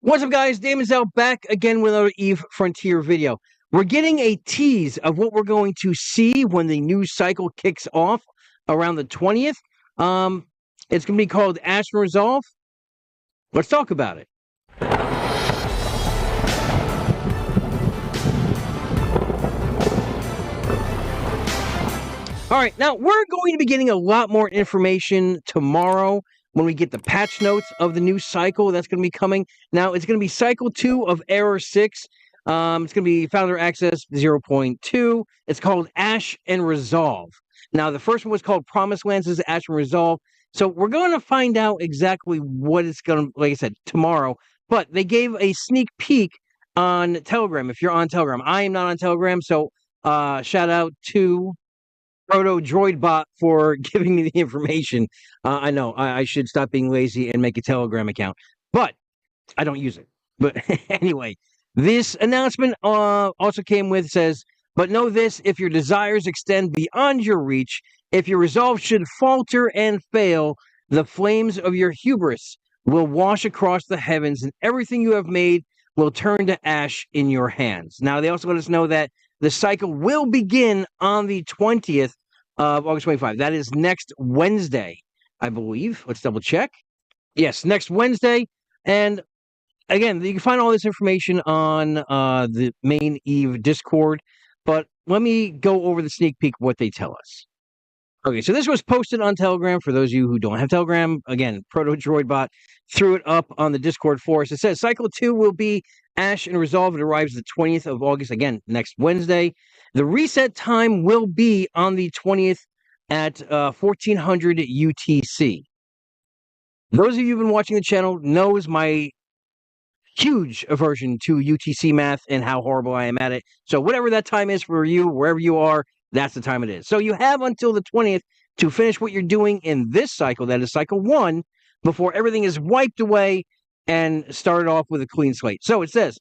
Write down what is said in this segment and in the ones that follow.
What's up, guys? Daemonxel back again with another EVE Frontier video. We're getting a tease of what we're going to see when the new cycle kicks off around the 20th. It's going to be called Ash and Resolve. Let's talk about it. All right, now we're going to be getting a lot more information tomorrow when we get the patch notes of the new cycle that's going to be coming. Now, it's going to be Cycle 2 of Error 6. It's going to be Founder Access 0.2. It's called Ash and Resolve. Now, the first one was called Promised Lands. This is Ash and Resolve. So we're going to find out exactly what it's going to, like I said, tomorrow. But they gave a sneak peek on Telegram, if you're on Telegram. I am not on Telegram, so shout out to Proto Droid Bot for giving me the information. I know I should stop being lazy and make a Telegram account, but I don't use it. But anyway, this announcement also came with says, but know this, if your desires extend beyond your reach, if your resolve should falter and fail, the flames of your hubris will wash across the heavens and everything you have made will turn to ash in your hands. Now, they also let us know that the cycle will begin on the 20th of August 25. That is next Wednesday, I believe. Let's double check. Yes, next Wednesday. And again, you can find all this information on the main EVE Discord. But let me go over the sneak peek of what they tell us. Okay, so this was posted on Telegram. For those of you who don't have Telegram, again, Proto Droid Bot threw it up on the Discord for us. It says Cycle 2 will be Ash and Resolve. It arrives the 20th of August, again, next Wednesday. The reset time will be on the 20th at 1400 UTC. Those of you who've been watching the channel knows my huge aversion to UTC math and how horrible I am at it. So whatever that time is for you, wherever you are, that's the time it is. So you have until the 20th to finish what you're doing in this cycle, that is Cycle 1, before everything is wiped away and started off with a clean slate. So it says,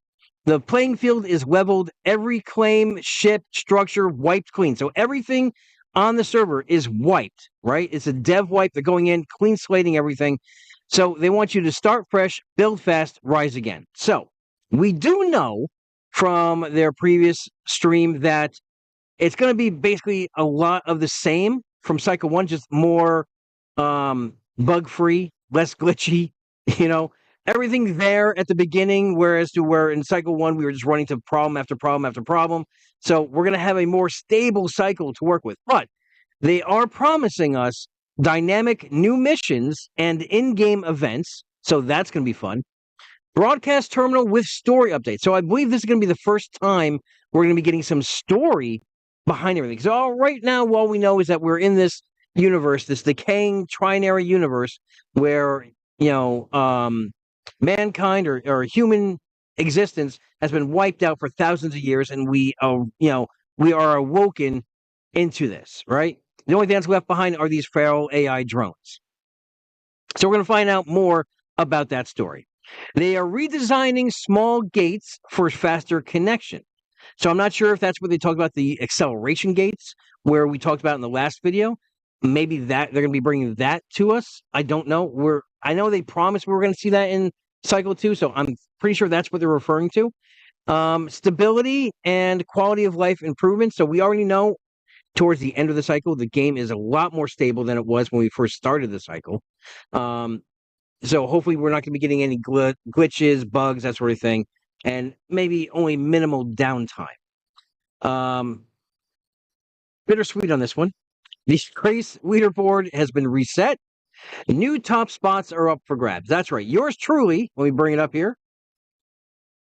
the playing field is leveled, every claim, ship, structure, wiped clean. So everything on the server is wiped, right? It's a dev wipe. They're going in, clean slating everything. So they want you to start fresh, build fast, rise again. So we do know from their previous stream that it's going to be basically a lot of the same from Cycle 1, just more bug-free, less glitchy, everything there at the beginning, whereas where in Cycle 1 we were just running to problem after problem after problem. So we're going to have a more stable cycle to work with. But they are promising us dynamic new missions and in-game events, so that's going to be fun. Broadcast terminal with story updates. So I believe this is going to be the first time we're going to be getting some story behind everything. So right now, all we know is that we're in this universe, this decaying trinary universe, where mankind or human existence has been wiped out for thousands of years, and we are awoken into this, right? The only thing that's left behind are these feral AI drones. So we're going to find out more about that story. They are redesigning small gates for faster connection. So I'm not sure if that's what they talked about, the acceleration gates, where we talked about in the last video. Maybe that they're going to be bringing that to us. I don't know. I know they promised we were going to see that in Cycle 2, so I'm pretty sure that's what they're referring to. Stability and quality of life improvements. So we already know towards the end of the cycle, the game is a lot more stable than it was when we first started the cycle. So hopefully we're not going to be getting any glitches, bugs, that sort of thing, and maybe only minimal downtime. Bittersweet on this one. The Trace leaderboard has been reset. New top spots are up for grabs. That's right. Yours truly, let me bring it up here.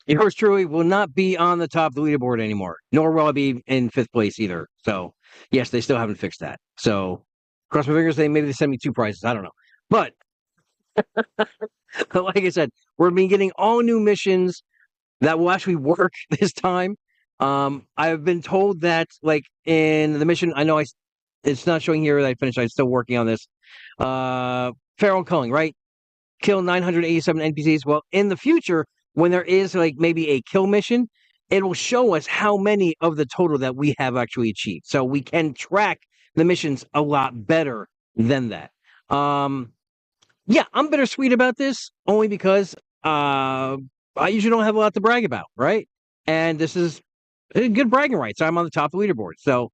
Yours truly will not be on the top of the leaderboard anymore, nor will I be in 5th place either. So, yes, they still haven't fixed that. So, cross my fingers, maybe they send me 2 prizes. I don't know. But, like I said, we're being getting all new missions that will actually work this time. I've been told that, like, in the mission, I know it's not showing here that I finished. I'm still working on this. Feral culling, right? Kill 987 NPCs. Well, in the future, when there is like maybe a kill mission, it will show us how many of the total that we have actually achieved. So we can track the missions a lot better than that. Yeah, I'm bittersweet about this only because I usually don't have a lot to brag about, right? And this is a good bragging rights. I'm on the top of the leaderboard. So,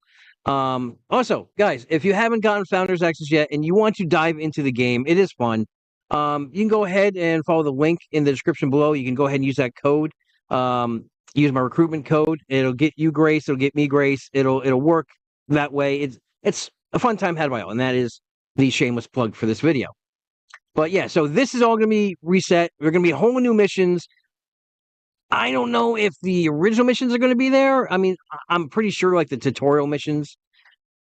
also, guys, if you haven't gotten Founders Access yet and you want to dive into the game, it is fun. You can go ahead and follow the link in the description below. You can go ahead and use that code. Use my recruitment code. It'll get you grace. It'll get me grace. It'll work that way. It's a fun time had by all, and that is the shameless plug for this video. But yeah, so this is all going to be reset. There are going to be whole new missions. I don't know if the original missions are going to be there. I mean, I'm pretty sure like the tutorial missions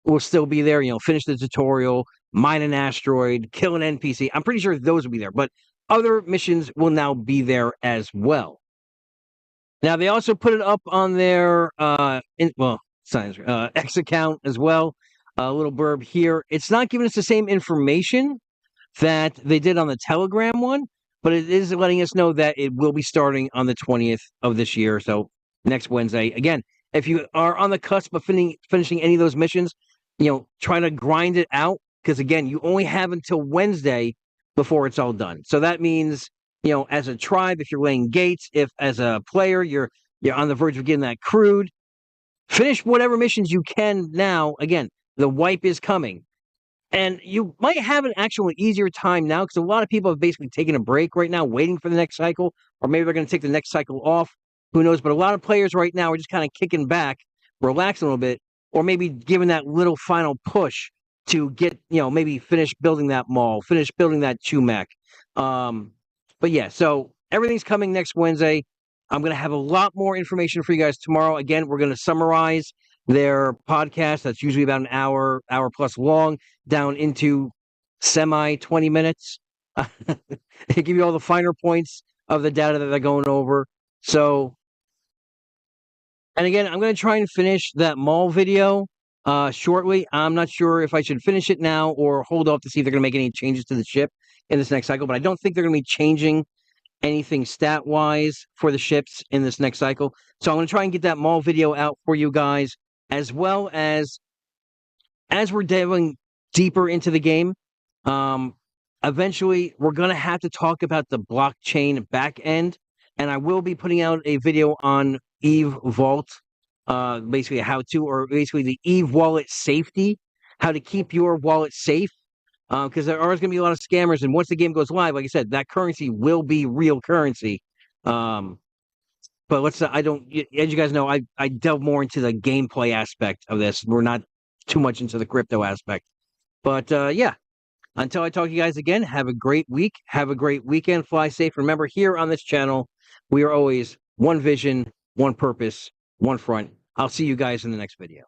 will still be there. You know, finish the tutorial, mine an asteroid, kill an NPC. I'm pretty sure those will be there, but other missions will now be there as well. Now they also put it up on their X account as well. A little blurb here. It's not giving us the same information that they did on the Telegram one, but it is letting us know that it will be starting on the 20th of this year, so next Wednesday. Again, if you are on the cusp of finishing any of those missions, you know, try to grind it out, because again, you only have until Wednesday before it's all done. So that means, you know, as a tribe, if you're laying gates, if as a player you're on the verge of getting that crude, finish whatever missions you can now. Again, the wipe is coming. And you might have an actual easier time now because a lot of people have basically taken a break right now, waiting for the next cycle, or maybe they're going to take the next cycle off. Who knows? But a lot of players right now are just kind of kicking back, relaxing a little bit, or maybe giving that little final push to get, you know, maybe finish building that mall, finish building that Chumac. But yeah, so everything's coming next Wednesday. I'm going to have a lot more information for you guys tomorrow. Again, we're going to summarize their podcast that's usually about an hour plus long down into semi 20 minutes. They give you all the finer points of the data that they're going over. So, and again, I'm going to try and finish that mall video shortly. I'm not sure if I should finish it now or hold off to see if they're going to make any changes to the ship in this next cycle, but I don't think they're going to be changing anything stat-wise for the ships in this next cycle. So I'm going to try and get that mall video out for you guys, as well as we're delving deeper into the game. Eventually, we're going to have to talk about the blockchain back end, and I will be putting out a video on Eve Vault, basically a how-to, or basically the Eve wallet safety, how to keep your wallet safe. Because there are going to be a lot of scammers, and once the game goes live, like I said, that currency will be real currency. But I don't, as you guys know, I delve more into the gameplay aspect of this. We're not too much into the crypto aspect. But yeah, until I talk to you guys again, have a great week. Have a great weekend. Fly safe. Remember, here on this channel, we are always one vision, one purpose, one front. I'll see you guys in the next video.